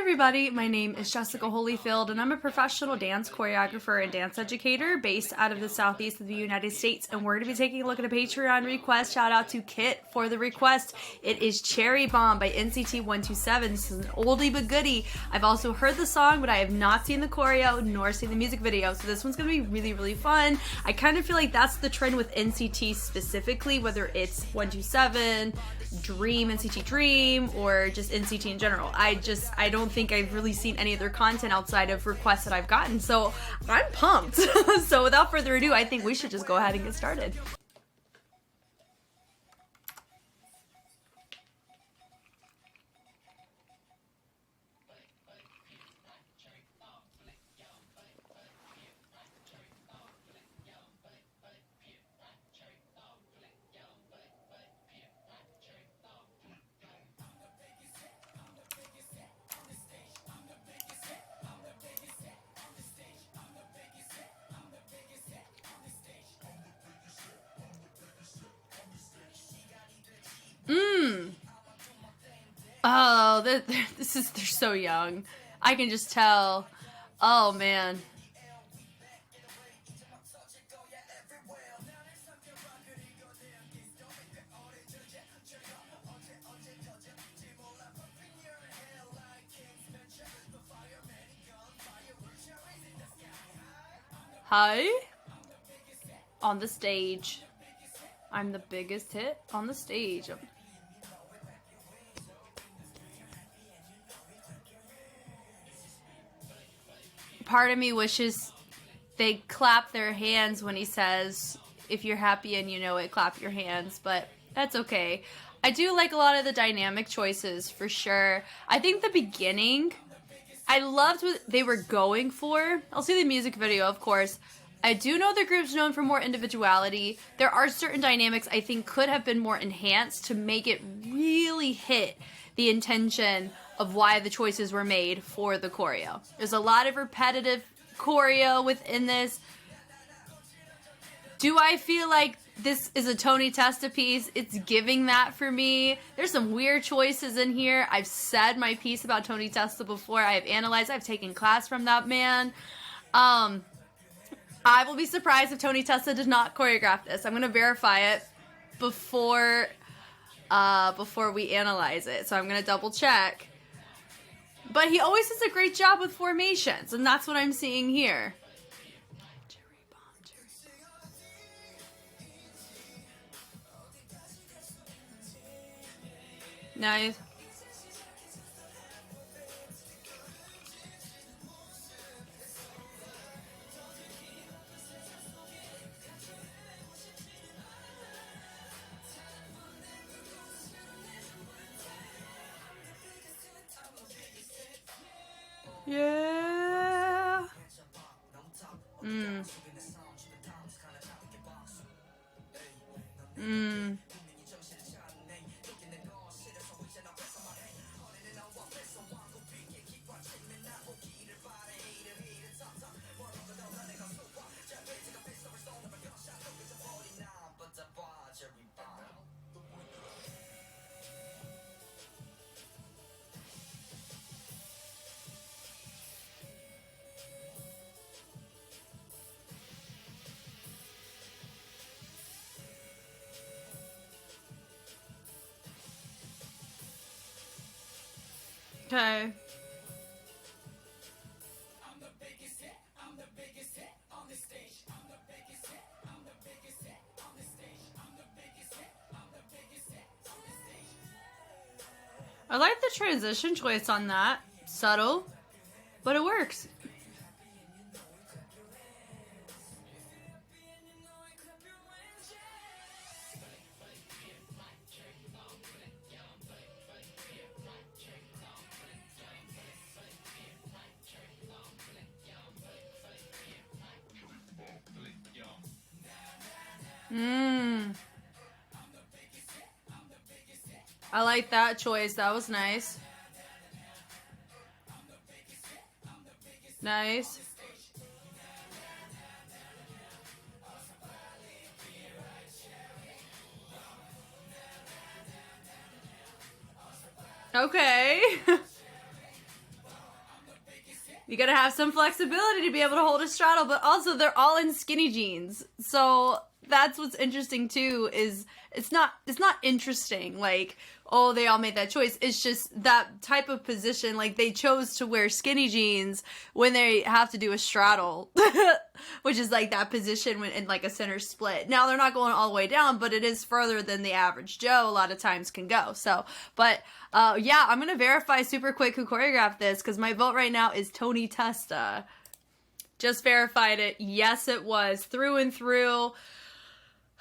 everybody, my name is Jessica Holyfield and I'm a professional dance choreographer and dance educator based out of the southeast of the United States, and we're going to be taking a look at a Patreon request. Shout out to Kit for the request. It is Cherry Bomb by NCT 127. This is an oldie but goodie. I've also heard the song, but I have not seen the choreo nor seen the music video, so this one's going to be really fun. I kind of feel like that's the trend with NCT specifically, whether it's 127, Dream, NCT Dream, or just NCT in general. I don't think I've really seen any of their content outside of requests that I've gotten, so I'm pumped. So without further ado, I think we should just go ahead and get started. Oh, they're so young. I can just tell. Oh, man. Hi. On the stage. I'm the biggest hit on the stage. Part of me wishes they clap their hands when he says, if you're happy and you know it, clap your hands, but that's okay. I do like a lot of the dynamic choices, for sure. I think the beginning, I loved what they were going for. I'll see the music video, of course. I do know the group's known for more individuality. There are certain dynamics I think could have been more enhanced to make it really hit the intention of why the choices were made for the choreo. There's a lot of repetitive choreo within this. Do I feel like this is a Tony Testa piece? It's giving that for me. There's some weird choices in here. I've said my piece about Tony Testa before. I have analyzed. I've taken class from that man. I will be surprised if Tony Testa did not choreograph this. I'm going to verify it before we analyze it. So I'm going to double check. But he always does a great job with formations, and that's what I'm seeing here. Nice. Yeah. Okay. I like the transition choice on that. Subtle, but it works. I like that choice. That was nice. Nice. Okay. You gotta have some flexibility to be able to hold a straddle, but also they're all in skinny jeans. So that's what's interesting too, is it's not interesting, like, oh, they all made that choice. It's just that type of position, like they chose to wear skinny jeans when they have to do a straddle, which is like that position when in like a center split. Now they're not going all the way down, but it is further than the average Joe a lot of times can go. So, but yeah, I'm gonna verify super quick who choreographed this, because my vote right now is Tony Testa. Just verified it. Yes, it was through and through.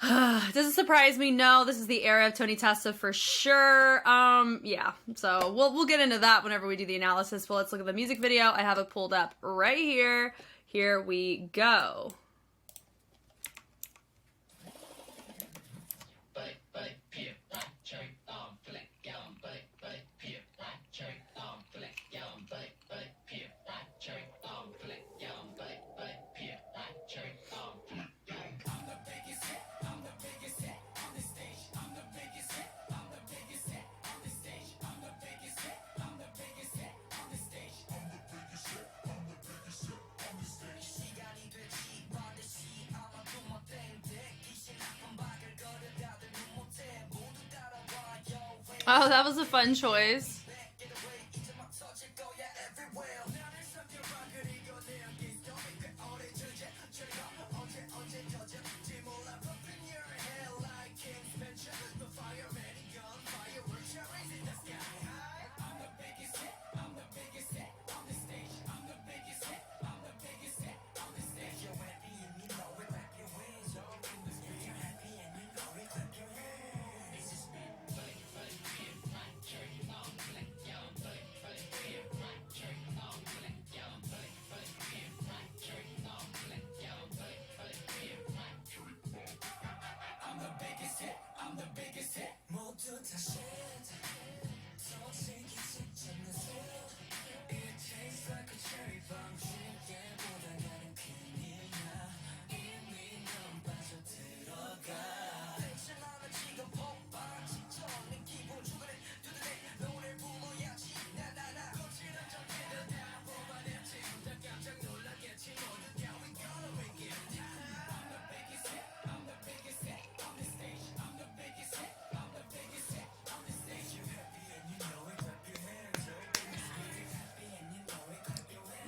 Does it surprise me? No, this is the era of Tony Testa for sure. Yeah, so we'll get into that whenever we do the analysis. But let's look at the music video. I have it pulled up right here. Here we go. Oh, that was a fun choice.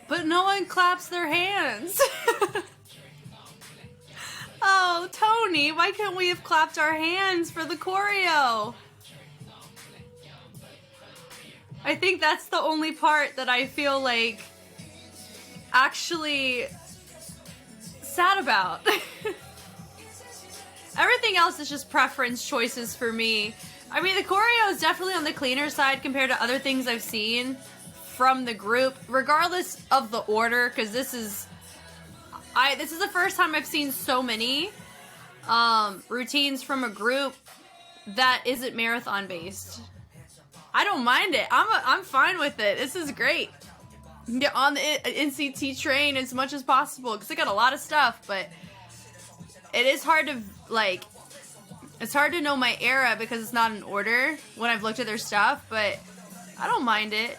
But no one claps their hands. Oh, Tony, why can't we have clapped our hands for the choreo? I think that's the only part that I feel like actually sad about. Everything else is just preference choices for me. I mean, the choreo is definitely on the cleaner side compared to other things I've seen from the group, regardless of the order, because this is the first time I've seen so many routines from a group that isn't marathon based. I don't mind it. I'm fine with it. This is great. Get on the NCT train as much as possible, because they got a lot of stuff, but it is hard to it's hard to know my era because it's not in order when I've looked at their stuff, but I don't mind it.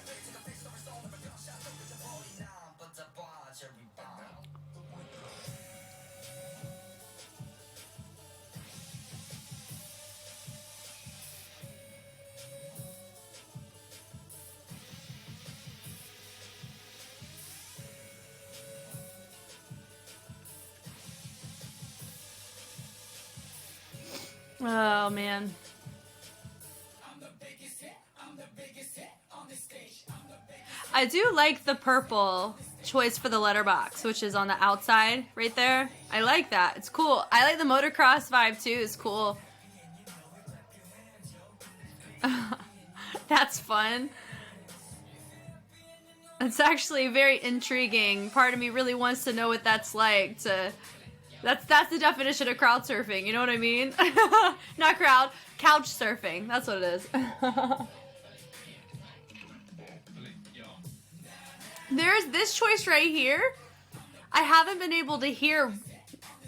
Oh, man. I do like the purple choice for the letterbox, which is on the outside right there. I like that. It's cool. I like the motocross vibe too. It's cool. That's fun. It's actually very intriguing. Part of me really wants to know what that's like to... That's the definition of crowd surfing, you know what I mean? Not crowd, couch surfing. That's what it is. There's this choice right here. I haven't been able to hear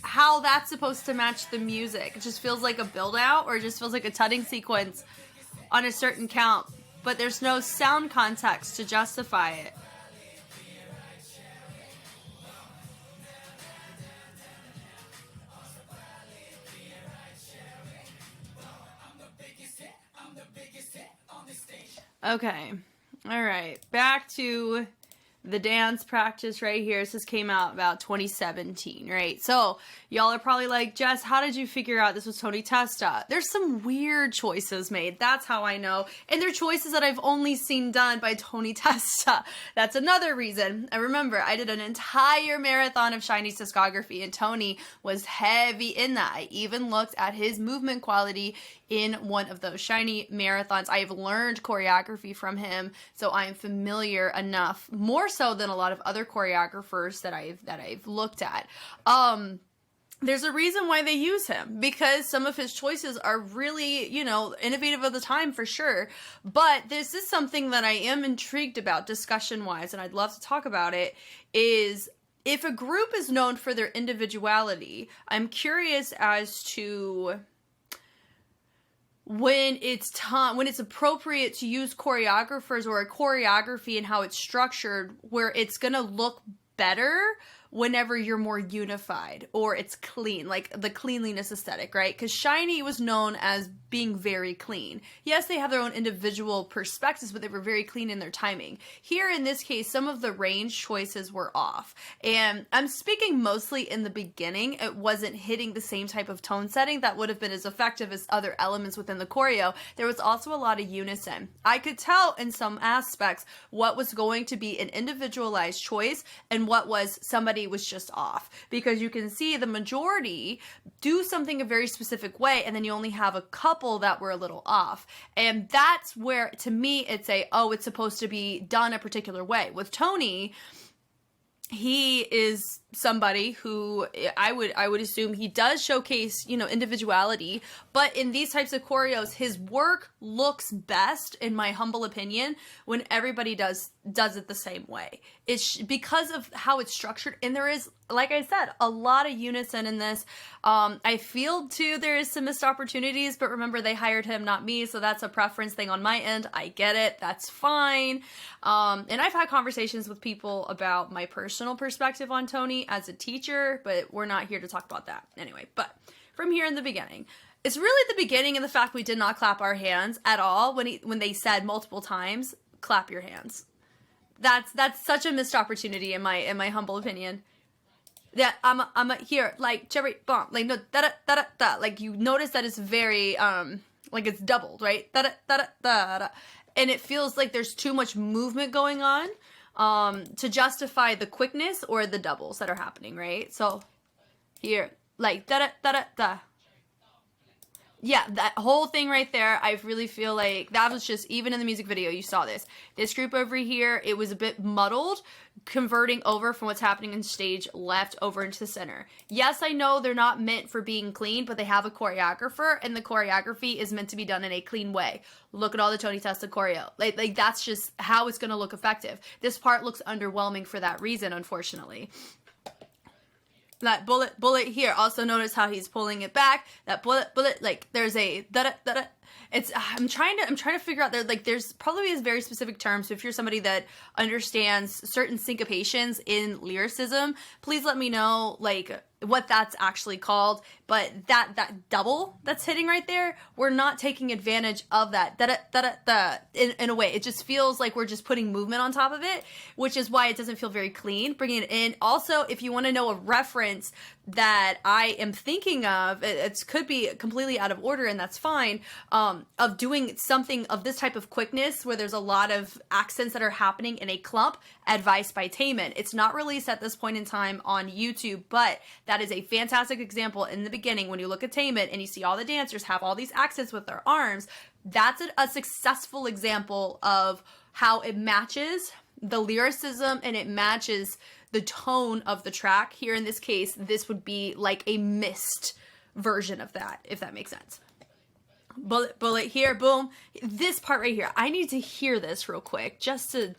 how that's supposed to match the music. It just feels like a build out, or it just feels like a tutting sequence on a certain count, but there's no sound context to justify it. Okay. All right. Back to the dance practice right here. This came out about 2017, right? So y'all are probably like, Jess, how did you figure out this was Tony Testa? There's some weird choices made. That's how I know. And they're choices that I've only seen done by Tony Testa. That's another reason. I remember I did an entire marathon of Shiny's discography, and Tony was heavy in that. I even looked at his movement quality in one of those Shiny marathons. I've learned choreography from him, so I am familiar enough, more so than a lot of other choreographers that I've looked at. There's a reason why they use him, because some of his choices are really, you know, innovative of the time for sure. But this is something that I am intrigued about discussion-wise, and I'd love to talk about it, is if a group is known for their individuality, I'm curious as to when it's appropriate to use choreographers or a choreography and how it's structured where it's gonna look better whenever you're more unified or it's clean, like the cleanliness aesthetic, right? Because Shiny was known as being very clean. Yes, they have their own individual perspectives, but they were very clean in their timing. Here in this case, some of the range choices were off. And I'm speaking mostly in the beginning. It wasn't hitting the same type of tone setting that would have been as effective as other elements within the choreo. There was also a lot of unison. I could tell in some aspects what was going to be an individualized choice and what was somebody was just off, because you can see the majority do something a very specific way, and then you only have a couple that were a little off. And that's where, to me, it's it's supposed to be done a particular way. With Tony, he is somebody who I would assume he does showcase, you know, individuality, but in these types of choreos, his work looks best, in my humble opinion, when everybody does it the same way. It's because of how it's structured, and there is, like I said, a lot of unison in this. I feel too there is some missed opportunities, but remember, they hired him, not me, so that's a preference thing on my end. I get it, that's fine. And I've had conversations with people about my personal perspective on Tony as a teacher, but we're not here to talk about that anyway. But from here in the beginning, it's really the beginning and the fact we did not clap our hands at all when they said multiple times, clap your hands. That's such a missed opportunity in my humble opinion. That I'm a here, like cherry bomb, like no da da da da, like you notice that it's very like it's doubled, right? Da da da da da, and it feels like there's too much movement going on to justify the quickness or the doubles that are happening, right? So here, like da da da da da. Yeah, that whole thing right there, I really feel like that was just, even in the music video, you saw this. This group over here, it was a bit muddled, converting over from what's happening in stage left over into the center. Yes, I know they're not meant for being clean, but they have a choreographer, and the choreography is meant to be done in a clean way. Look at all the Tony Testa choreo. Like that's just how it's going to look effective. This part looks underwhelming for that reason, unfortunately. That bullet here. Also notice how he's pulling it back. That bullet, like there's a da-da. It's I'm trying to figure out there's probably a very specific term. So if you're somebody that understands certain syncopations in lyricism, please let me know like what that's actually called. But that double that's hitting right there, we're not taking advantage of that in a way. It just feels like we're just putting movement on top of it, which is why it doesn't feel very clean. Bringing it in. Also, if you want to know a reference that I am thinking of, it could be completely out of order, and that's fine, of doing something of this type of quickness where there's a lot of accents that are happening in a clump. Advice by Taman. It's not released at this point in time on YouTube, but that is a fantastic example in the beginning when you look at Taman and you see all the dancers have all these accents with their arms. That's a successful example of how it matches the lyricism and it matches the tone of the track. Here in this case, this would be like a missed version of that, if that makes sense. Bullet here, boom. This part right here, I need to hear this real quick, just to.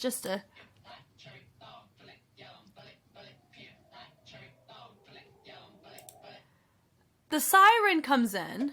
The siren comes in.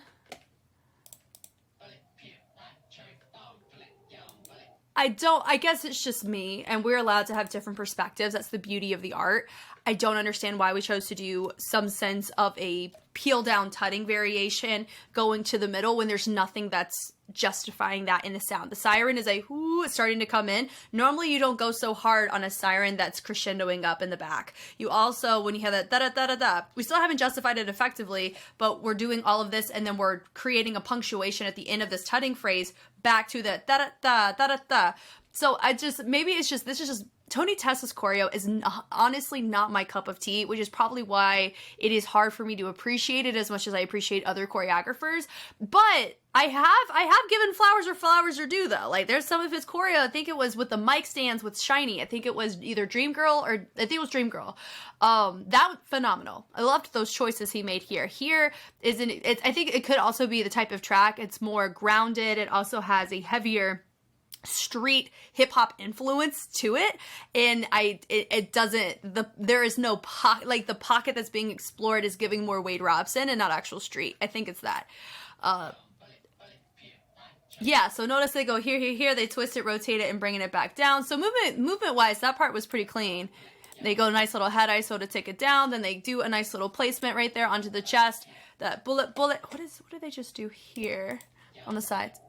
I guess it's just me, and we're allowed to have different perspectives. That's the beauty of the art. I don't understand why we chose to do some sense of a peel down tutting variation going to the middle when there's nothing that's justifying that in the sound. The siren is a whoo, it's starting to come in. Normally you don't go so hard on a siren that's crescendoing up in the back. You also, when you have that da-da-da-da-da, we still haven't justified it effectively, but we're doing all of this and then we're creating a punctuation at the end of this tutting phrase back to the da-da-da, da-da-da. So I just, maybe it's just, this is just, Tony Testa's choreo is honestly not my cup of tea, which is probably why it is hard for me to appreciate it as much as I appreciate other choreographers. But I have given flowers where flowers are due, though. Like, there's some of his choreo, I think it was with the mic stands with Shiny. I think it was either Dreamgirl or, I think it was Dreamgirl. That was phenomenal. I loved those choices he made here. Here isn't, I think it could also be the type of track. It's more grounded. It also has a heavier street hip-hop influence to it, and it doesn't, there is no pocket, like the pocket that's being explored is giving more Wade Robson and not actual street. I think it's that. Yeah, so notice they go here, here, here, they twist it, rotate it, and bringing it back down. So movement-wise, that part was pretty clean. They go nice little head ISO to take it down, then they do a nice little placement right there onto the chest. That bullet, what do they just do here on the sides?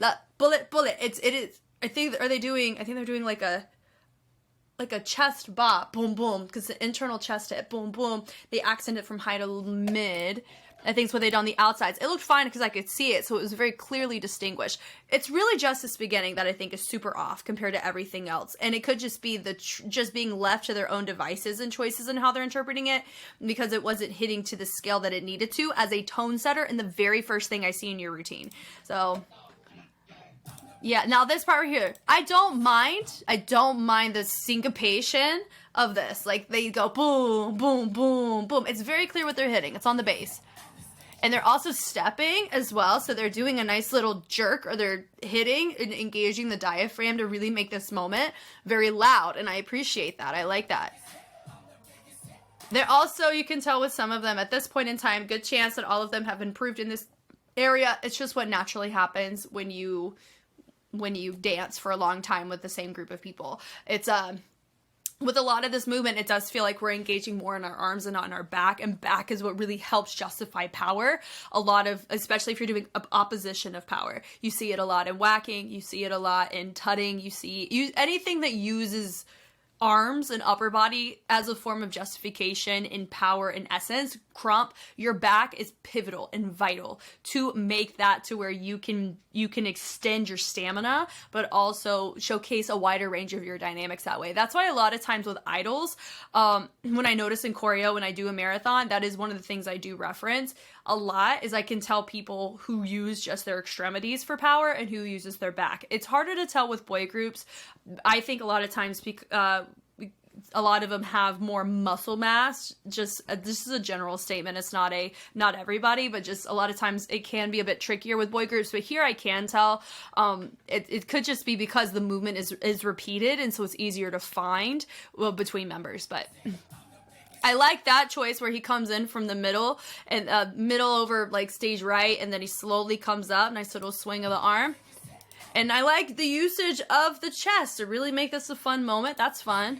That bullet. It is. I think they're doing like a chest bop, boom boom, because the internal chest hit, boom boom. They accent it from high to mid. I think it's what they did on the outsides. It looked fine because I could see it, so it was very clearly distinguished. It's really just this beginning that I think is super off compared to everything else, and it could just be just being left to their own devices and choices and how they're interpreting it, because it wasn't hitting to the scale that it needed to as a tone setter in the very first thing I see in your routine. So. Yeah, now this part right here, I don't mind the syncopation of this. Like, they go boom, boom, boom, boom. It's very clear what they're hitting. It's on the bass. And they're also stepping as well, so they're doing a nice little jerk, or they're hitting and engaging the diaphragm to really make this moment very loud, and I appreciate that. I like that. They're also, you can tell with some of them, at this point in time, good chance that all of them have improved in this area. It's just what naturally happens when you dance for a long time with the same group of people. It's with a lot of this movement, it does feel like we're engaging more in our arms and not in our back, and back is what really helps justify power. A lot of, especially if you're doing opposition of power, you see it a lot in whacking, you see it a lot in tutting, anything that uses arms and upper body as a form of justification in power and essence. Crump, your back is pivotal and vital to make that to where you can extend your stamina, but also showcase a wider range of your dynamics that way. That's why a lot of times with idols, when I notice in choreo, when I do a marathon, that is one of the things I do reference a lot, is I can tell people who use just their extremities for power and who uses their back. It's harder to tell with boy groups. I think a lot of times a lot of them have more muscle mass. Just this is a general statement. It's not everybody, but just a lot of times it can be a bit trickier with boy groups. But here I can tell it could just be because the movement is repeated, and so it's easier to find between members. But I like that choice where he comes in from the middle and middle over like stage right, and then he slowly comes up. Nice little swing of the arm. And I like the usage of the chest to really make this a fun moment. That's fun.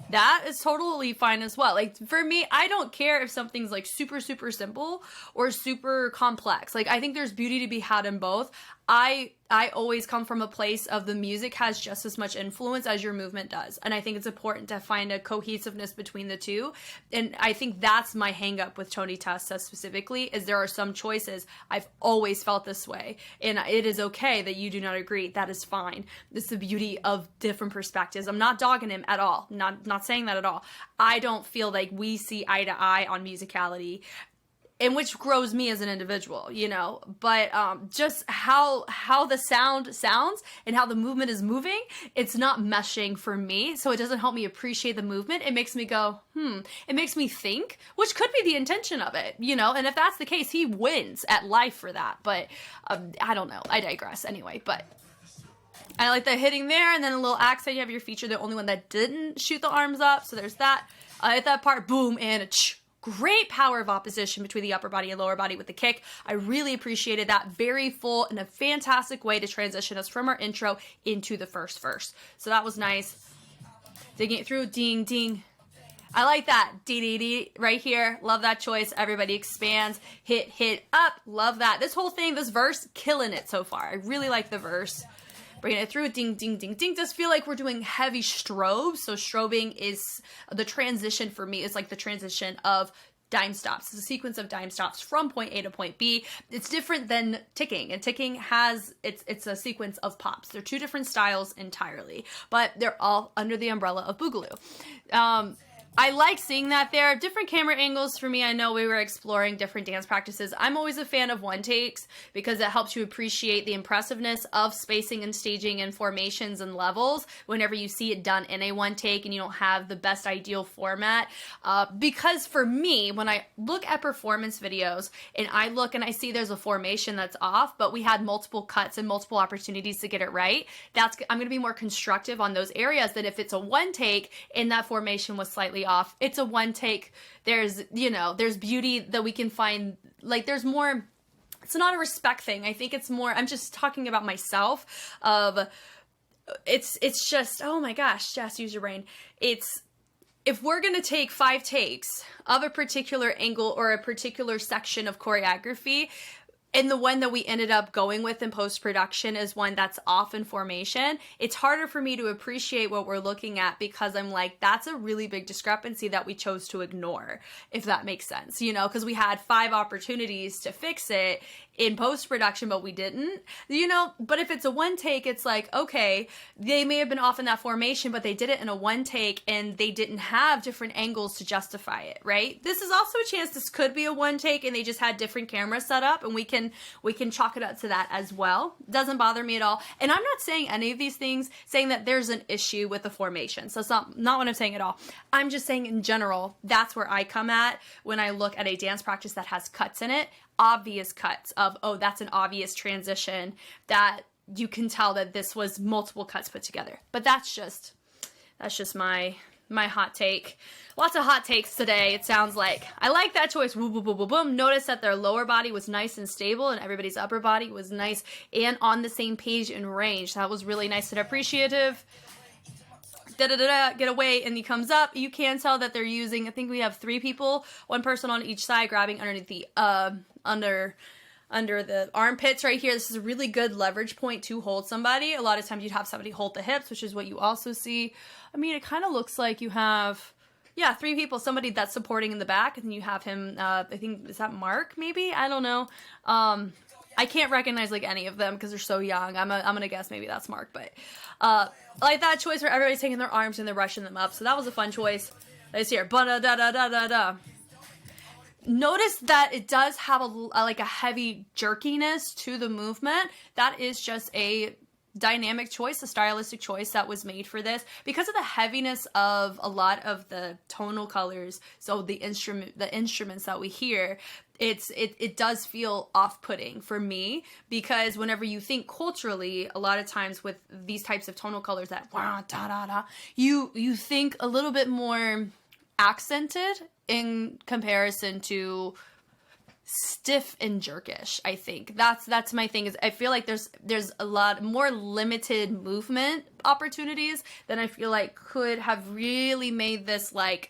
That is totally fine as well. Like, for me, I don't care if something's like super, super simple or super complex. Like, I think there's beauty to be had in both. I always come from a place of the music has just as much influence as your movement does. And I think it's important to find a cohesiveness between the two. And I think that's my hang up with Tony Testa specifically, is there are some choices. I've always felt this way. And it is okay that you do not agree. That is fine. It's the beauty of different perspectives. I'm not dogging him at all. Not saying that at all. I don't feel like we see eye to eye on musicality, and which grows me as an individual, you know, but just how the sound sounds and how the movement is moving, it's not meshing for me, so it doesn't help me appreciate the movement. It makes me go, it makes me think, which could be the intention of it, you know, and if that's the case, he wins at life for that, but I don't know, I digress anyway, but I like the hitting there, and then a little accent, you have your feature, the only one that didn't shoot the arms up, so there's that. At that part, boom, and a great power of opposition between the upper body and lower body with the kick. I really appreciated that. Very full and a fantastic way to transition us from our intro into the first verse. So that was nice. Digging it through, ding, ding. I like that. D right here. Love that choice. Everybody expands. Hit up. Love that. This whole thing, this verse, killing it so far. I really like the verse. Bringing it through. Ding, ding, ding, ding. Does feel like we're doing heavy strobes. So strobing is the transition for me. Is like the transition of dime stops. It's a sequence of dime stops from point A to point B. It's different than ticking, and ticking has, it's a sequence of pops. They're two different styles entirely, but they're all under the umbrella of Boogaloo. I like seeing that there. Different camera angles for me. I know we were exploring different dance practices. I'm always a fan of one takes because it helps you appreciate the impressiveness of spacing and staging and formations and levels whenever you see it done in a one take and you don't have the best ideal format. Because for me, when I look at performance videos and I look and I see there's a formation that's off, but we had multiple cuts and multiple opportunities to get it right, I'm going to be more constructive on those areas than if it's a one take and that formation was slightly off. It's a one take. There's beauty that we can find. Like there's more, it's not a respect thing. I think it's more, I'm just talking about myself of it's just, oh my gosh, just use your brain. If we're going to take 5 takes of a particular angle or a particular section of choreography, and the one that we ended up going with in post-production is one that's off in formation, it's harder for me to appreciate what we're looking at because I'm like, that's a really big discrepancy that we chose to ignore, if that makes sense, because we had 5 opportunities to fix it in post-production, but we didn't, but if it's a one take, it's like, okay, they may have been off in that formation, but they did it in a one take and they didn't have different angles to justify it, right? This is also a chance this could be a one take and they just had different cameras set up, and we can chalk it up to that as well. Doesn't bother me at all. And I'm not saying any of these things, saying that there's an issue with the formation. So it's not what I'm saying at all. I'm just saying in general, that's where I come at when I look at a dance practice that has cuts in it. Obvious cuts of, oh, that's an obvious transition that you can tell that this was multiple cuts put together. But that's just my hot take. Lots of hot takes today, it sounds like. I like that choice. Boom, boom, boom, boom, boom. Notice that their lower body was nice and stable and everybody's upper body was nice and on the same page and range. That was really nice and appreciative. Get away, and he comes up. You can tell that they're using, I think we have 3 people, 1 person on each side grabbing underneath the under the armpits right here. This is a really good leverage point to hold somebody. A lot of times you'd have somebody hold the hips, which is what you also see. I mean, it kind of looks like you have, 3 people, somebody that's supporting in the back, and then you have him, I think, is that Mark maybe? I don't know. I can't recognize like any of them because they're so young. I'm gonna guess maybe that's Mark, but I like that choice where everybody's taking their arms and they're rushing them up. So that was a fun choice. Let's hear ba-da-da-da-da-da-da. Notice that it does have a heavy jerkiness to the movement. That is just a dynamic choice, a stylistic choice that was made for this because of the heaviness of a lot of the tonal colors. So the instruments that we hear, it does feel off-putting for me because whenever you think culturally, a lot of times with these types of tonal colors that you think a little bit more accented in comparison to stiff and jerkish. I think that's my thing. Is I feel like there's a lot more limited movement opportunities than I feel like could have really made this like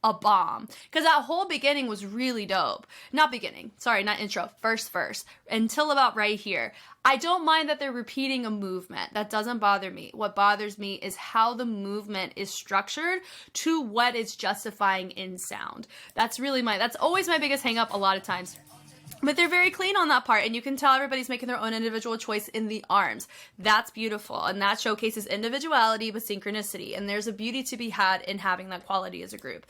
a bomb, because that whole beginning was really dope. Not intro, first verse until about right here. I don't mind that they're repeating a movement. That doesn't bother me. What bothers me is how the movement is structured to what it's justifying in sound. That's always my biggest hang up a lot of times. But they're very clean on that part, and you can tell everybody's making their own individual choice in the arms. That's beautiful, and that showcases individuality but synchronicity, and there's a beauty to be had in having that quality as a group.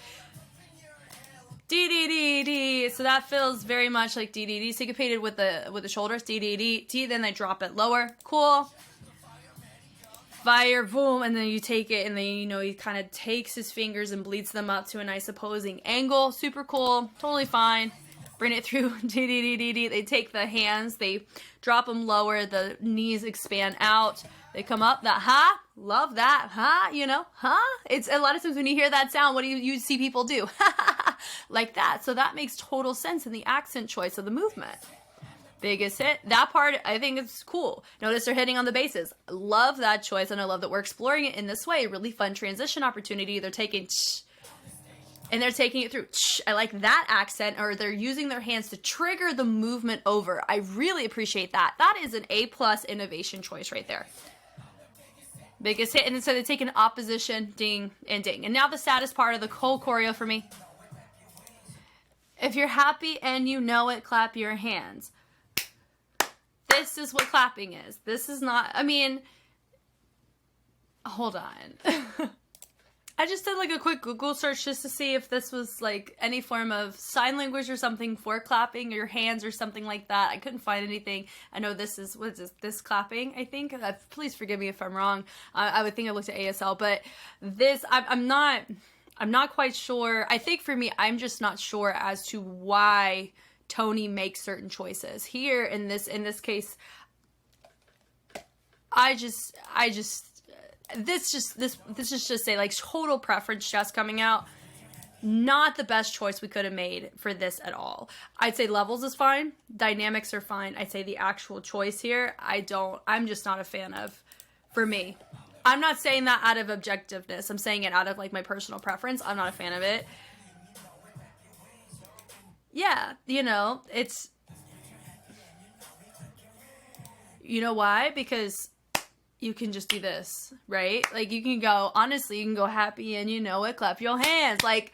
D. So that feels very much like D. Syncopated with the shoulders. D. Then they drop it lower. Cool. Fire, boom, and then you take it, and then he kind of takes his fingers and bleeds them up to a nice opposing angle. Super cool. Totally fine. Bring it through. D. They take the hands, they drop them lower, the knees expand out, they come up. That love that, it's a lot of times when you hear that sound, what do you see people do? Like that. So that makes total sense in the accent choice of the movement. Biggest hit. That part, I think it's cool. Notice they're hitting on the bases. Love that choice, and I love that we're exploring it in this way. Really fun transition opportunity. They're taking And they're taking it through. I like that accent, or they're using their hands to trigger the movement over. I really appreciate that. That is an A+ innovation choice right there. Biggest hit. And so they take an opposition, ding and ding. And now the saddest part of the whole choreo for me. If you're happy and you know it, clap your hands. This is what clapping is. This is not, I mean, hold on. I just did like a quick Google search just to see if this was like any form of sign language or something for clapping, or your hands or something like that. I couldn't find anything. I know this is, what is this clapping, I think? Please forgive me if I'm wrong. I would think I looked at ASL, but this, I'm not quite sure. I think for me, I'm just not sure as to why Tony makes certain choices. Here in this case, this is just a like total preference just coming out. Not the best choice we could have made for this at all. I'd say levels is fine. Dynamics are fine. I'd say the actual choice here, I'm just not a fan of, for me. I'm not saying that out of objectiveness. I'm saying it out of like my personal preference. I'm not a fan of it. Yeah, you know, it's, you know why? Because you can just do this, right? Like you can go, honestly, you can go happy and you know it, clap your hands. Like,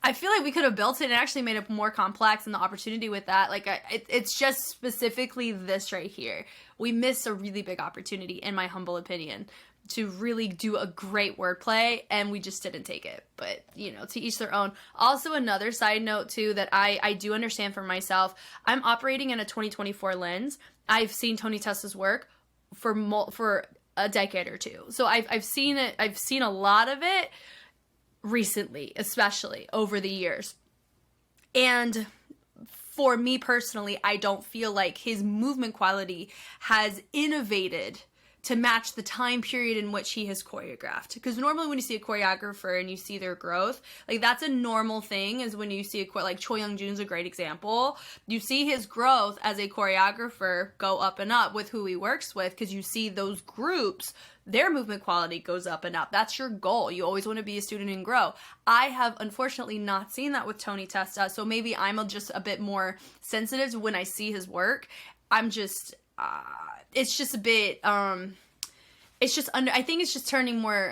I feel like we could have built it and actually made it more complex, and the opportunity with that, like it's just specifically this right here. We missed a really big opportunity, in my humble opinion, to really do a great wordplay, and we just didn't take it. But, you know, to each their own. Also, another side note, too, that I do understand for myself, I'm operating in a 2024 lens. I've seen Tony Testa's work for a decade or two. So I've seen it, I've seen a lot of it recently, especially over the years. And for me personally, I don't feel like his movement quality has innovated to match the time period in which he has choreographed. Because normally when you see a choreographer and you see their growth, like that's a normal thing, is when you see like Choi Young-jun's a great example. You see his growth as a choreographer go up and up with who he works with, because you see those groups, their movement quality goes up and up. That's your goal. You always want to be a student and grow. I have unfortunately not seen that with Tony Testa, so maybe I'm just a bit more sensitive to when I see his work. I'm just, it's just a bit, it's just I think it's just turning more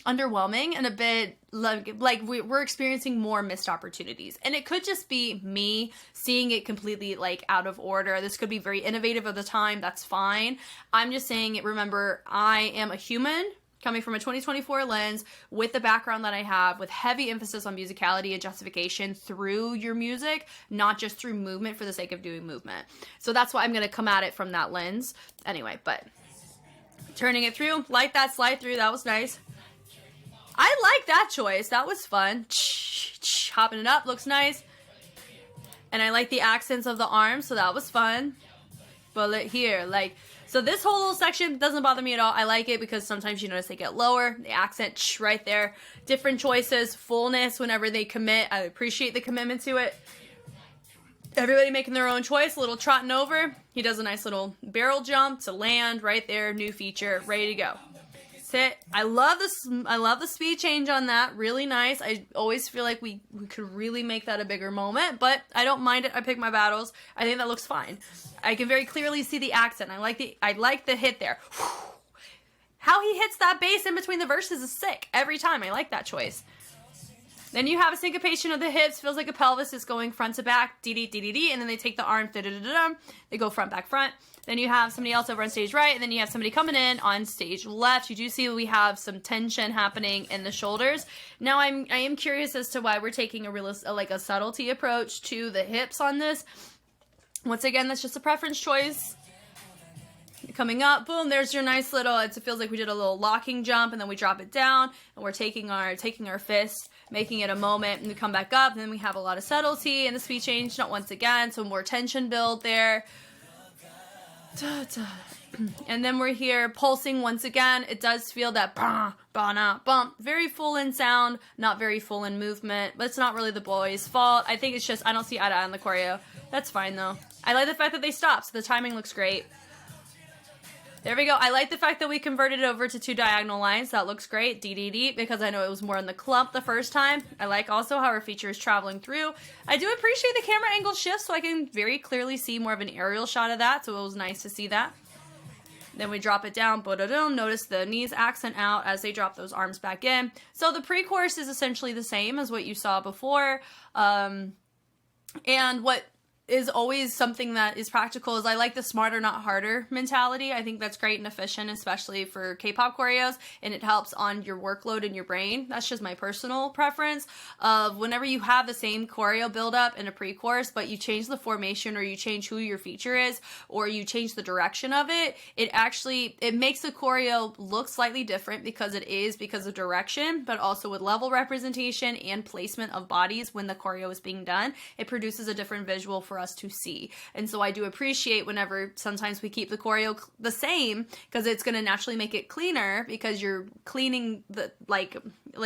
underwhelming, and a bit like we're experiencing more missed opportunities. And it could just be me seeing it completely like out of order. This could be very innovative at the time. That's fine. I'm just saying it. Remember, I am a human coming from a 2024 lens with the background that I have, with heavy emphasis on musicality and justification through your music, not just through movement for the sake of doing movement. So that's why I'm going to come at it from that lens. Anyway, but turning it through, like that slide through, that was nice. I like that choice. That was fun. Hopping it up looks nice. And I like the accents of the arms, so that was fun. Bullet here, like, so this whole little section doesn't bother me at all. I like it because sometimes you notice they get lower. The accent right there. Different choices, fullness whenever they commit. I appreciate the commitment to it. Everybody making their own choice. A little trotting over. He does a nice little barrel jump to land right there. New feature, ready to go. Sit. I love this. I love the speed change on that. Really nice. I always feel like we could really make that a bigger moment, but I don't mind it. I pick my battles. I think that looks fine. I can very clearly see the accent. I like the hit there. How he hits that bass in between the verses is sick every time. I like that choice. Then you have a syncopation of the hips. Feels like a pelvis is going front to back, dee-dee-dee-dee-dee, and then they take the arm, da-da-da-da-da. They go front, back, front. Then you have somebody else over on stage right, and then you have somebody coming in on stage left. You do see we have some tension happening in the shoulders. Now I am curious as to why we're taking a subtlety approach to the hips on this. Once again, that's just a preference choice. Coming up, boom, there's your nice little, it feels like we did a little locking jump, and then we drop it down, and we're taking our fist, making it a moment, and we come back up, and then we have a lot of subtlety and the speed change, not once again, so more tension build there. Da, da. And then we're here pulsing once again. It does feel that bump, very full in sound, not very full in movement, but it's not really the boys' fault. I think it's just, I don't see eye to eye on the choreo. That's fine though. I like the fact that they stopped, so the timing looks great. There we go. I like the fact that we converted it over to 2 diagonal lines. That looks great. DDD, because I know it was more in the clump the first time. I like also how our feature is traveling through. I do appreciate the camera angle shift, so I can very clearly see more of an aerial shot of that, so it was nice to see that. Then we drop it down, notice the knees accent out as they drop those arms back in. So the pre-chorus is essentially the same as what you saw before. And what is always something that is practical is I like the smarter, not harder mentality. I think that's great and efficient, especially for K-pop choreos, and it helps on your workload in your brain. That's just my personal preference of whenever you have the same choreo build-up in a pre-chorus, but you change the formation or you change who your feature is or you change the direction of it, it makes the choreo look slightly different because of direction, but also with level representation and placement of bodies when the choreo is being done, it produces a different visual for us to see. And so I do appreciate whenever sometimes we keep the choreo the same, because it's going to naturally make it cleaner because you're cleaning the like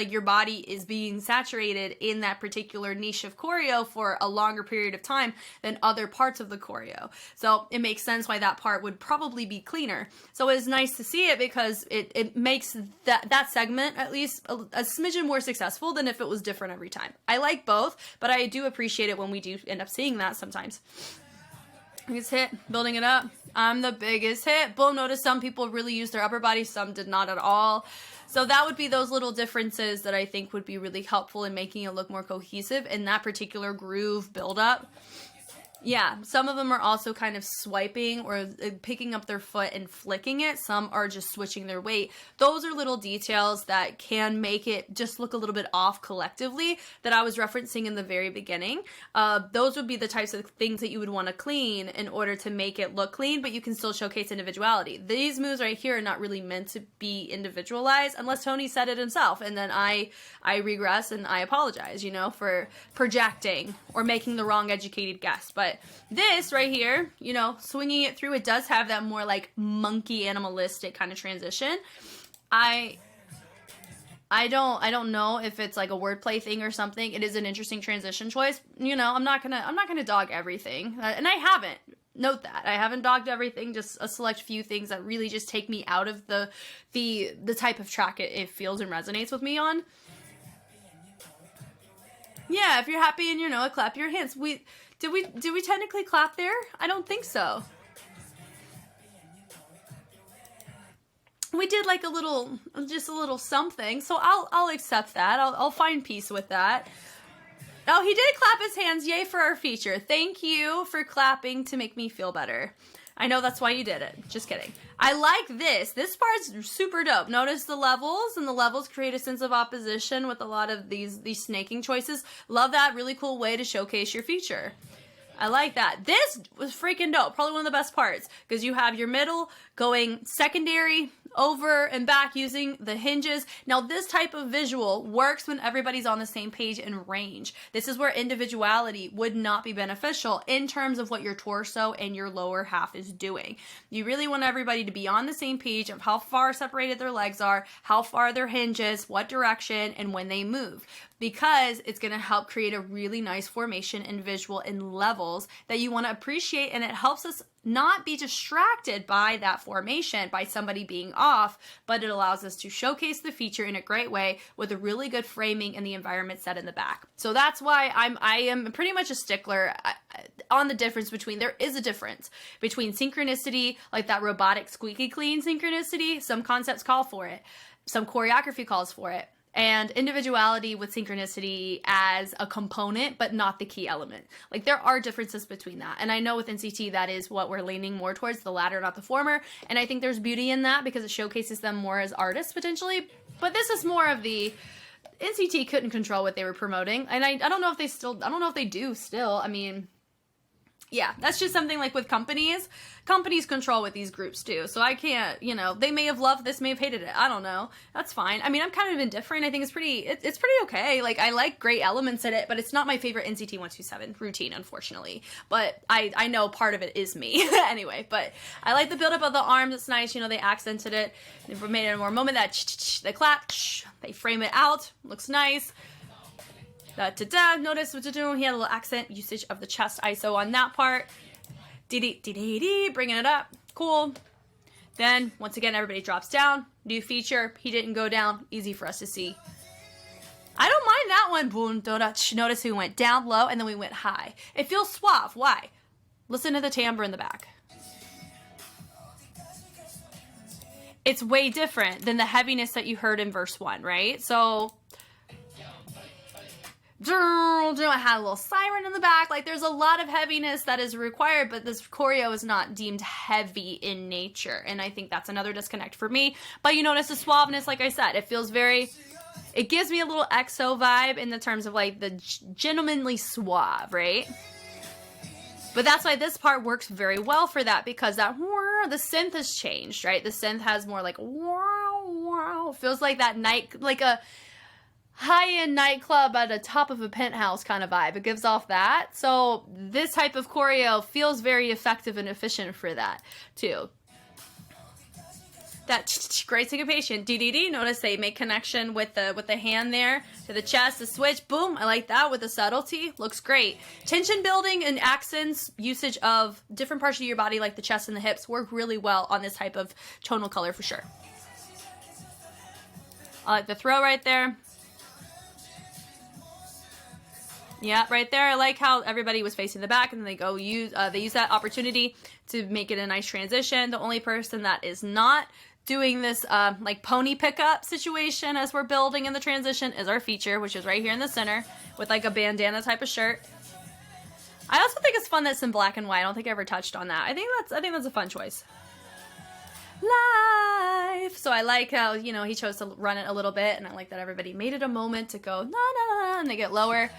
your body is being saturated in that particular niche of choreo for a longer period of time than other parts of the choreo. So it makes sense why that part would probably be cleaner. So it's nice to see it because it makes that segment at least a smidgen more successful than if it was different every time. I like both, but I do appreciate it when we do end up seeing that sometimes. Biggest hit, building it up. I'm the biggest hit. Boom, notice some people really use their upper body, some did not at all. So that would be those little differences that I think would be really helpful in making it look more cohesive in that particular groove build-up. Yeah, some of them are also kind of swiping or picking up their foot and flicking it. Some are just switching their weight. Those are little details that can make it just look a little bit off collectively that I was referencing in the very beginning. Those would be the types of things that you would want to clean in order to make it look clean, but you can still showcase individuality. These moves right here are not really meant to be individualized unless Tony said it himself, and then I regress and I apologize, for projecting or making the wrong educated guess. But this right here, swinging it through, it does have that more like monkey animalistic kind of transition. I don't know if it's like a wordplay thing or something. It is an interesting transition choice. I'm not gonna dog everything, and I haven't. Note that I haven't dogged everything, just a select few things that really just take me out of the type of track it feels and resonates with me on. Yeah, if you're happy and clap your hands. Did we technically clap there? I don't think so. We did like just a little something, so I'll accept that. I'll find peace with that. Oh, he did clap his hands. Yay for our feature. Thank you for clapping to make me feel better. I know that's why you did it. Just kidding. I like this. This part's super dope. Notice the levels, and the levels create a sense of opposition with a lot of these snaking choices. Love that. Really cool way to showcase your feature. I like that. This was freaking dope. Probably one of the best parts, because you have your middle going secondary, over and back using the hinges. Now this type of visual works when everybody's on the same page and range. This is where individuality would not be beneficial in terms of what your torso and your lower half is doing. You really want everybody to be on the same page of how far separated their legs are, how far their hinges, what direction, and when they move, because it's going to help create a really nice formation and visual in levels that you want to appreciate, and it helps us not be distracted by that formation, by somebody being off, but it allows us to showcase the feature in a great way with a really good framing and the environment set in the back. So that's why I am pretty much a stickler on the difference between, there is a difference between synchronicity, like that robotic squeaky clean synchronicity. Some concepts call for it. Some choreography calls for it. And individuality with synchronicity as a component, but not the key element. Like, there are differences between that. And I know with NCT, that is what we're leaning more towards, the latter, not the former. And I think there's beauty in that because it showcases them more as artists, potentially. But this is more of the, NCT couldn't control what they were promoting. And I don't know if they do still. I mean, yeah, that's just something like with companies control what these groups do. So I can't, they may have loved this, may have hated it. I don't know. That's fine. I mean, I'm kind of indifferent. I think it's pretty okay. Like, I like great elements in it, but it's not my favorite NCT 127 routine, unfortunately. But I know part of it is me anyway, but I like the buildup of the arms. It's nice. They accented it. They made it a more moment that they clap, they frame it out. Looks nice. Da-da-da. Notice what to do. He had a little accent usage of the chest ISO on that part. Dee-dee-dee-dee-dee. Bringing it up. Cool. Then, once again, everybody drops down. New feature. He didn't go down. Easy for us to see. I don't mind that one. Boom, donut. Notice we went down low and then we went high. It feels suave. Why? Listen to the timbre in the back. It's way different than the heaviness that you heard in verse 1, right? So, I had a little siren in the back. Like, there's a lot of heaviness that is required, but this choreo is not deemed heavy in nature. And I think that's another disconnect for me. But you notice the suaveness, like I said, it feels very... It gives me a little EXO vibe in the terms of, like, the gentlemanly suave, right? But that's why this part works very well for that, because that the synth has changed, right? The synth has more like wow. Feels like that like a high-end nightclub at the top of a penthouse kind of vibe. It gives off that. So this type of choreo feels very effective and efficient for that too. That great syncopation. DDD. Notice they make connection with the hand there to the chest, the switch. Boom. I like that with the subtlety. Looks great. Tension building and accents, usage of different parts of your body like the chest and the hips work really well on this type of tonal color for sure. I like the throw right there. Yeah, right there. I like how everybody was facing the back and then they use that opportunity to make it a nice transition. The only person that is not doing this like pony pickup situation as we're building in the transition is our feature, which is right here in the center with like a bandana type of shirt. I also think it's fun that it's in black and white. I don't think I ever touched on that. I think that's a fun choice. Life. So I like how, you know, he chose to run it a little bit, and I like that everybody made it a moment to go na na na, and they get lower.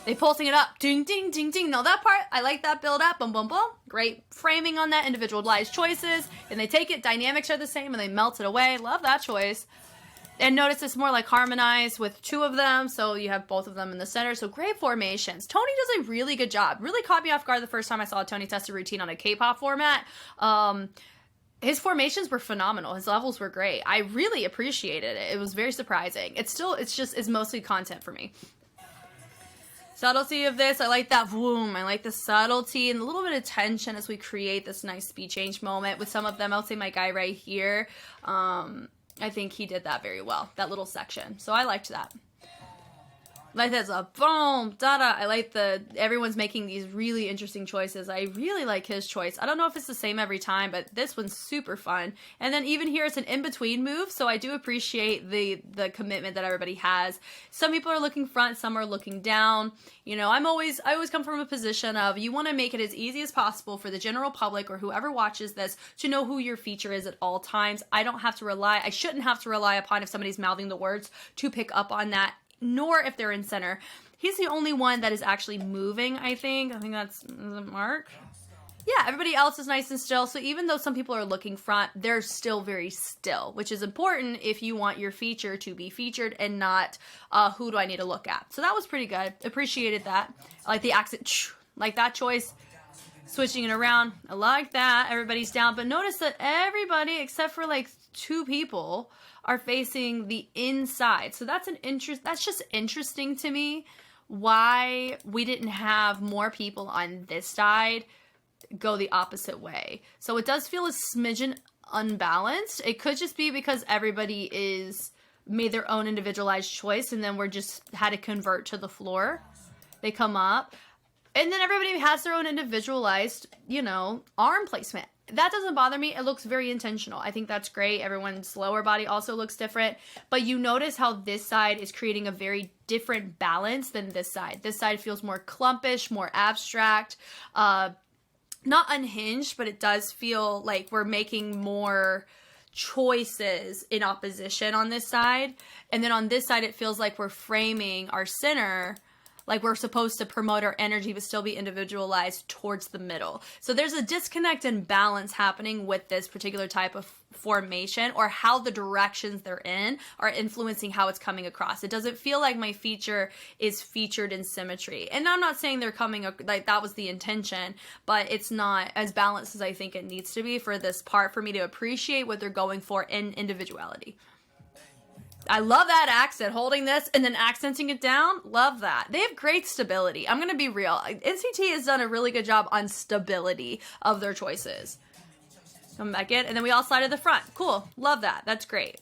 They pulsing it up. Ding, ding, ding, ding. No, that part, I like that build up. Boom, boom, boom. Great framing on that. Individualized choices. And they take it. Dynamics are the same and they melt it away. Love that choice. And notice it's more like harmonized with two of them. So you have both of them in the center. So great formations. Tony does a really good job. Really caught me off guard the first time I saw a Tony Testa routine on a K-pop format. His formations were phenomenal. His levels were great. I really appreciated it. It was very surprising. It's mostly content for me. Subtlety of this, I like that boom. I like the subtlety and a little bit of tension as we create this nice speed change moment. With some of them, I'll say my guy right here. I think he did that very well, that little section. So I liked that. Like that's a boom, da-da. I like everyone's making these really interesting choices. I really like his choice. I don't know if it's the same every time, but this one's super fun. And then even here, it's an in-between move, so I do appreciate the commitment that everybody has. Some people are looking front, some are looking down. You know, I always come from a position of you want to make it as easy as possible for the general public or whoever watches this to know who your feature is at all times. I shouldn't have to rely upon if somebody's mouthing the words to pick up on that, nor if they're in center. He's the only one that is actually moving, I think. I think that's Mark. Yeah, everybody else is nice and still. So even though some people are looking front, they're still very still, which is important if you want your feature to be featured and not who do I need to look at. So that was pretty good. Appreciated that. I like the accent. Like that choice. Switching it around. I like that. Everybody's down. But notice that everybody, except for like two people, are facing the inside. So that's just interesting to me, why we didn't have more people on this side go the opposite way. So it does feel a smidgen unbalanced. It could just be because everybody made their own individualized choice and then we're just had to convert to the floor. They come up and then everybody has their own individualized, you know, arm placement. That doesn't bother me. It looks very intentional. I think that's great. Everyone's lower body also looks different. But you notice how this side is creating a very different balance than this side. This side feels more clumpish, more abstract, not unhinged, but it does feel like we're making more choices in opposition on this side. And then on this side, it feels like we're framing our center like we're supposed to promote our energy but still be individualized towards the middle. So there's a disconnect and balance happening with this particular type of formation, or how the directions they're in are influencing how it's coming across. It doesn't feel like my feature is featured in symmetry. And I'm not saying they're coming, like that was the intention, but it's not as balanced as I think it needs to be for this part for me to appreciate what they're going for in individuality. I love that accent, holding this and then accenting it down. Love that. They have great stability. I'm going to be real. NCT has done a really good job on stability of their choices. Come back in, and then we all slide to the front. Cool, love that, that's great.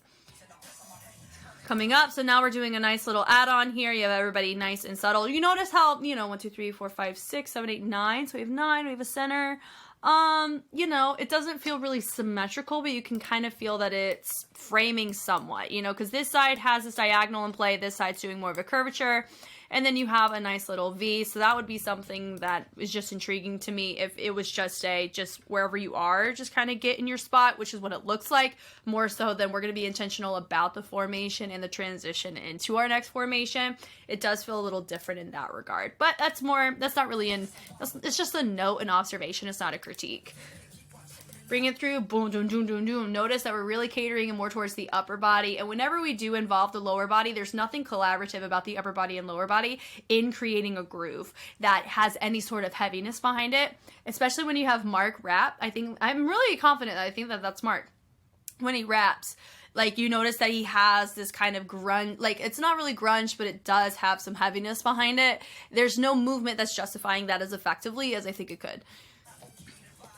Coming up, so now we're doing a nice little add-on here. You have everybody nice and subtle. You notice how, you know, 1, 2, 3, 4, 5, 6, 7, 8, 9. So we have 9, we have a center. You know, it doesn't feel really symmetrical, but you can kind of feel that it's framing somewhat, you know, because this side has this diagonal in play, this side's doing more of a curvature, and then you have a nice little V. So that would be something that is just intriguing to me if it was just wherever you are, just kind of get in your spot, which is what it looks like, more so than we're going to be intentional about the formation and the transition into our next formation. It does feel a little different in that regard, but that's not really it's just a note and observation. It's not a critique. Bring it through, boom, boom, boom, boom, boom. Notice that we're really catering more towards the upper body. And whenever we do involve the lower body, there's nothing collaborative about the upper body and lower body in creating a groove that has any sort of heaviness behind it. Especially when you have Mark rap. I'm really confident that I think that that's Mark. When he raps, like, you notice that he has this kind of grunge, like, it's not really grunge, but it does have some heaviness behind it. There's no movement that's justifying that as effectively as I think it could.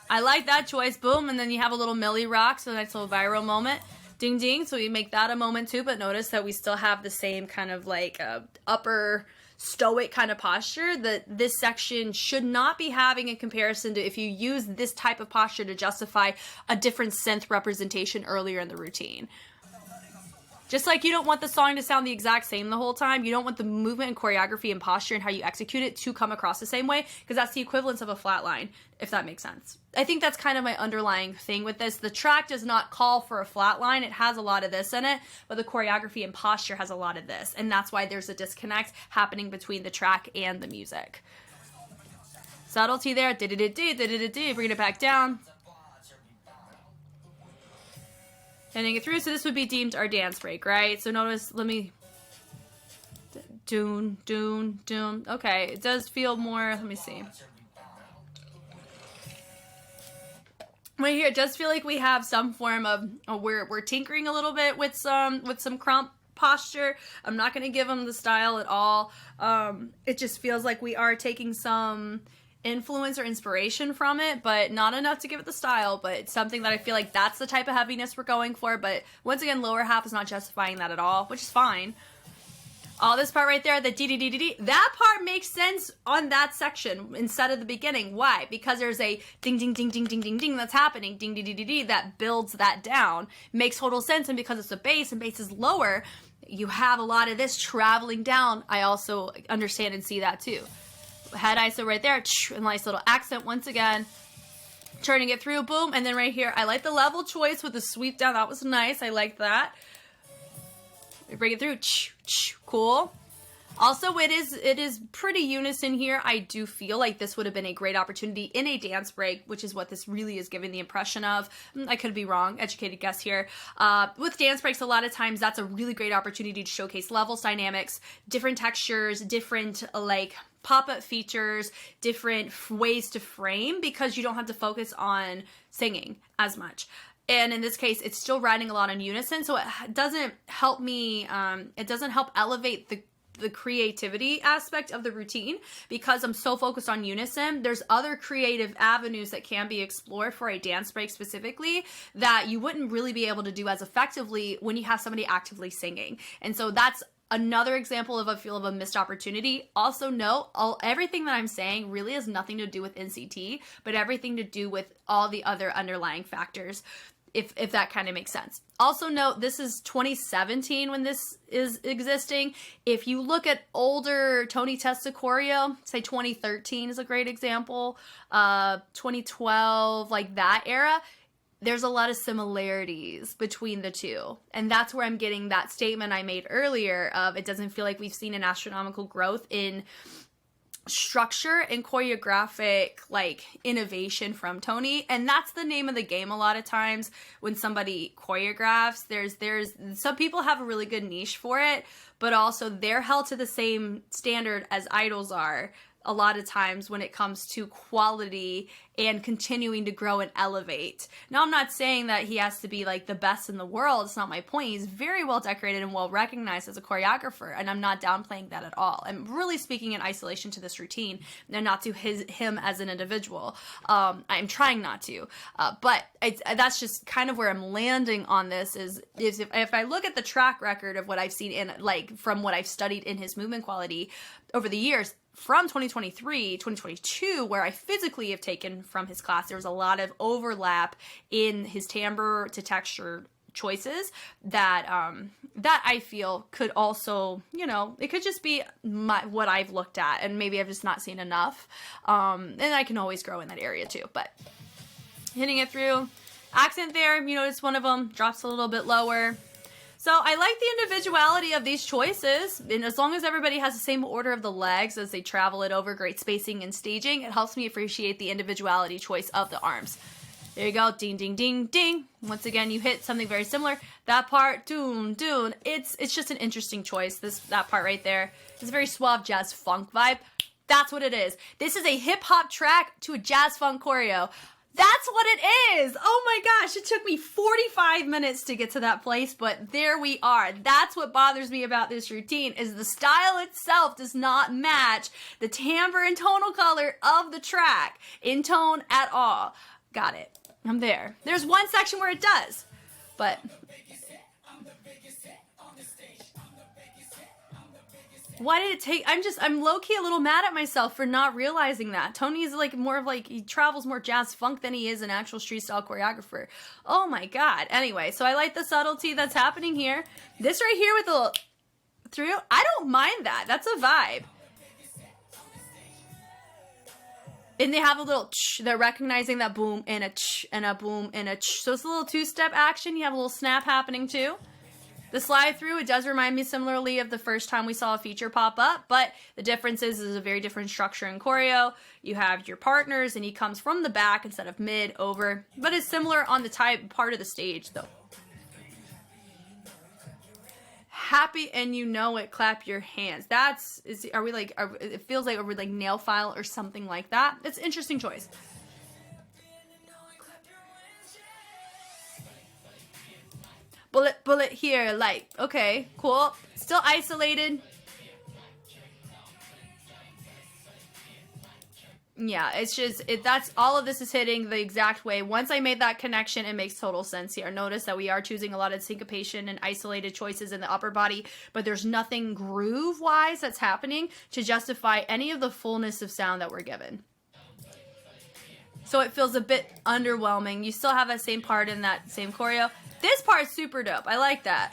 I like that choice. Boom. And then you have a little Millie rock, so a nice little viral moment. Ding, ding. So we make that a moment too, but notice that we still have the same kind of like upper stoic kind of posture that this section should not be having in comparison to if you use this type of posture to justify a different synth representation earlier in the routine. Just like you don't want the song to sound the exact same the whole time, you don't want the movement and choreography and posture and how you execute it to come across the same way, because that's the equivalence of a flat line, if that makes sense. I think that's kind of my underlying thing with this. The track does not call for a flat line. It has a lot of this in it, but the choreography and posture has a lot of this, and that's why there's a disconnect happening between the track and the music. Subtlety there, di-di-di-di, bring it back down. Handing it through, so this would be deemed our dance break, right? So notice, let me, doon, doon, doon. Okay, it does feel more, let me see. Right here, it does feel like we have some form of, we're tinkering a little bit with some crump posture. I'm not going to give them the style at all. It just feels like we are taking some influence or inspiration from it, but not enough to give it the style, but it's something that I feel like that's the type of heaviness we're going for. But once again, lower half is not justifying that at all, which is fine. All this part right there, the D, that part makes sense on that section instead of the beginning. Why? Because there's a ding, ding, ding, ding, ding, ding, ding that's happening, ding, ding, ding, ding, ding, that builds that down. Makes total sense, and because it's a bass and bass is lower, you have a lot of this traveling down. I also understand and see that too. Head ISO right there, a nice little accent once again, turning it through, boom, and then right here, I like the level choice with the sweep down. That was nice. I like that. We bring it through, cool. Also, it is pretty unison here. I do feel like this would have been a great opportunity in a dance break, which is what this really is giving the impression of. I could be wrong, educated guess here. With dance breaks, a lot of times that's a really great opportunity to showcase levels, dynamics, different textures, different like pop-up features, different ways to frame, because you don't have to focus on singing as much. And in this case, it's still riding a lot on unison, so it doesn't help me, it doesn't help elevate the creativity aspect of the routine, because I'm so focused on unison. There's other creative avenues that can be explored for a dance break specifically that you wouldn't really be able to do as effectively when you have somebody actively singing. And so that's another example of a missed opportunity. Also note, everything that I'm saying really has nothing to do with NCT, but everything to do with all the other underlying factors, if that kind of makes sense. Also note, this is 2017 when this is existing. If you look at older Tony Testa choreo, say 2013 is a great example, 2012, like that era, there's a lot of similarities between the two. And that's where I'm getting that statement I made earlier of it doesn't feel like we've seen an astronomical growth in structure and choreographic like innovation from Tony. And that's the name of the game a lot of times when somebody choreographs. There's some people have a really good niche for it, but also they're held to the same standard as idols are a lot of times when it comes to quality and continuing to grow and elevate. Now, I'm not saying that he has to be like the best in the world. It's not my point. He's very well decorated and well recognized as a choreographer, and I'm not downplaying that at all. I'm really speaking in isolation to this routine and not to him as an individual. I'm trying not to, but that's just kind of where I'm landing on this is if I look at the track record of what I've seen in, like, from what I've studied in his movement quality over the years, from 2023, 2022, where I physically have taken from his class, there was a lot of overlap in his timbre to texture choices that that I feel could also, you know, it could just be what I've looked at, and maybe I've just not seen enough, and I can always grow in that area too. But hitting it through, accent there, you notice one of them drops a little bit lower. So I like the individuality of these choices, and as long as everybody has the same order of the legs as they travel it over, great spacing and staging, it helps me appreciate the individuality choice of the arms. There you go, ding, ding, ding, ding. Once again, you hit something very similar. That part, doon, doon. It's just an interesting choice. That part right there. It's a very suave jazz funk vibe. That's what it is. This is a hip hop track to a jazz funk choreo. That's what it is. Oh my gosh, it took me 45 minutes to get to that place, but there we are. That's what bothers me about this routine, is the style itself does not match the timbre and tonal color of the track in tone at all. Got it. I'm there. There's one section where it does, but why did it take? I'm low-key a little mad at myself for not realizing that. Tony's like more of like, he travels more jazz funk than he is an actual street style choreographer. Oh my God. Anyway, so I like the subtlety that's happening here. This right here with the through, I don't mind that. That's a vibe. And they have a little ch, they're recognizing that boom and a ch and a boom and a ch. So it's a little two-step action. You have a little snap happening too. The slide through, it does remind me similarly of the first time we saw a feature pop up, but the difference is a very different structure in choreo. You have your partners, and he comes from the back instead of mid over, but it's similar on the part of the stage though. Happy and you know it, clap your hands. It feels like, are we like nail file or something like that? It's an interesting choice. Bullet here, like, okay, cool. Still isolated. Yeah, it's just, that's, all of this is hitting the exact way. Once I made that connection, it makes total sense here. Notice that we are choosing a lot of syncopation and isolated choices in the upper body, but there's nothing groove-wise that's happening to justify any of the fullness of sound that we're given. So it feels a bit underwhelming. You still have that same part in that same choreo. This part's super dope. I like that.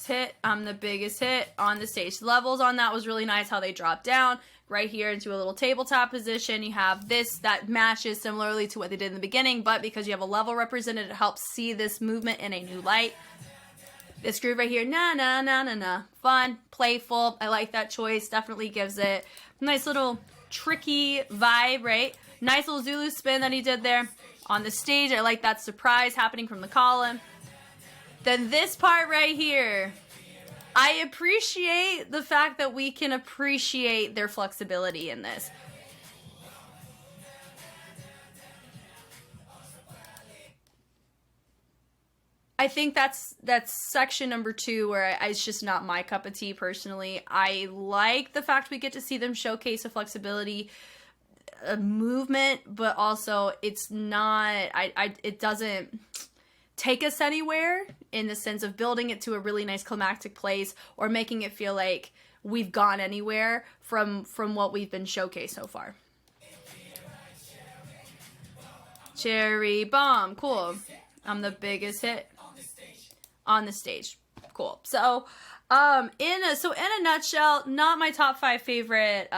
Hit, I'm the biggest hit on the stage. The levels on that was really nice, how they dropped down right here into a little tabletop position. You have this that matches similarly to what they did in the beginning, but because you have a level represented, it helps see this movement in a new light. This groove right here, na na na na na, fun, playful. I like that choice. Definitely gives it a nice little tricky vibe, right? Nice little Zulu spin that he did there. On the stage, I like that surprise happening from the column. Then this part right here, I appreciate the fact that we can appreciate their flexibility in this. I think that's section number 2 where it's just not my cup of tea personally. I like the fact we get to see them showcase a flexibility, a movement, but also it's not, it doesn't take us anywhere in the sense of building it to a really nice climactic place or making it feel like we've gone anywhere from what we've been showcased so far. Cherry bomb, cool. I'm the biggest hit on the stage, cool. So in a nutshell, not my top 5 favorite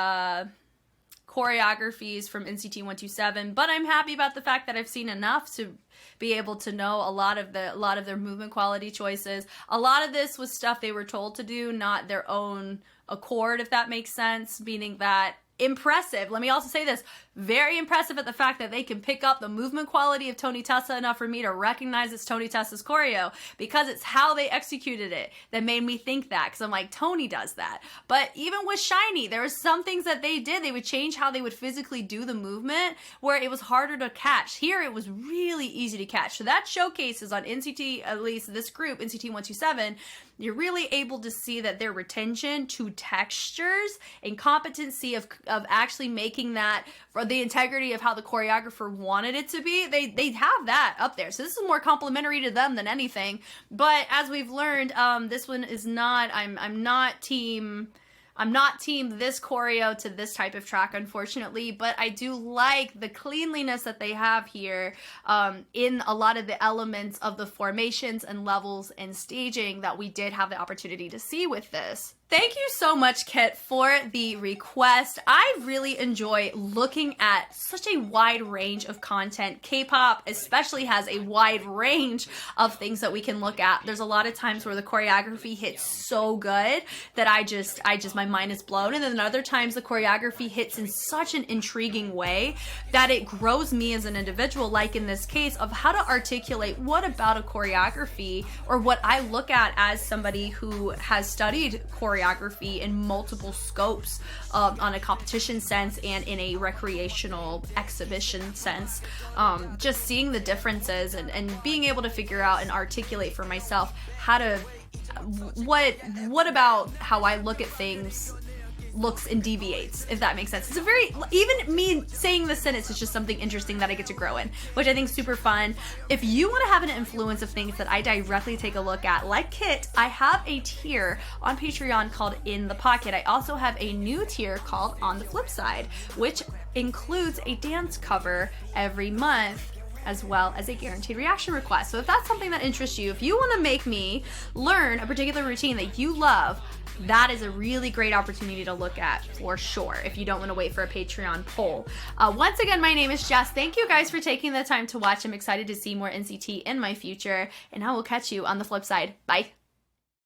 choreographies from NCT 127, but I'm happy about the fact that I've seen enough to be able to know a lot of their movement quality choices. A lot of this was stuff they were told to do, not their own accord, if that makes sense, meaning that impressive. Let me also say this, very impressive at the fact that they can pick up the movement quality of Tony Testa enough for me to recognize it's Tony Testa's choreo, because it's how they executed it that made me think that, because I'm like, Tony does that. But even with Shiny, there were some things that they did. They would change how they would physically do the movement where it was harder to catch. Here it was really easy to catch. So that showcases on NCT, at least this group, NCT 127, you're really able to see that their retention to textures and competency of actually making that, for the integrity of how the choreographer wanted it to be, they have that up there. So this is more complimentary to them than anything. But as we've learned, this one is not, I'm not team this choreo to this type of track, unfortunately, but I do like the cleanliness that they have here in a lot of the elements of the formations and levels and staging that we did have the opportunity to see with this. Thank you so much, Kit, for the request. I really enjoy looking at such a wide range of content. K-pop especially has a wide range of things that we can look at. There's a lot of times where the choreography hits so good that I just my mind is blown. And then other times the choreography hits in such an intriguing way that it grows me as an individual, like in this case, of how to articulate what about a choreography, or what I look at as somebody who has studied choreography in multiple scopes, on a competition sense and in a recreational exhibition sense. Just seeing the differences and being able to figure out and articulate for myself how to, what about how I look at things looks and deviates, if that makes sense. It's a very, even me saying this sentence is just something interesting that I get to grow in, which I think is super fun. If you want to have an influence of things that I directly take a look at, like Kit, I have a tier on Patreon called In the Pocket. I also have a new tier called On the Flip Side, which includes a dance cover every month, as well as a guaranteed reaction request. So if that's something that interests you, if you want to make me learn a particular routine that you love, that is a really great opportunity to look at for sure, if you don't want to wait for a Patreon poll. Once again, my name is Jess. Thank you guys for taking the time to watch. I'm excited to see more NCT in my future, and I will catch you on the flip side. Bye.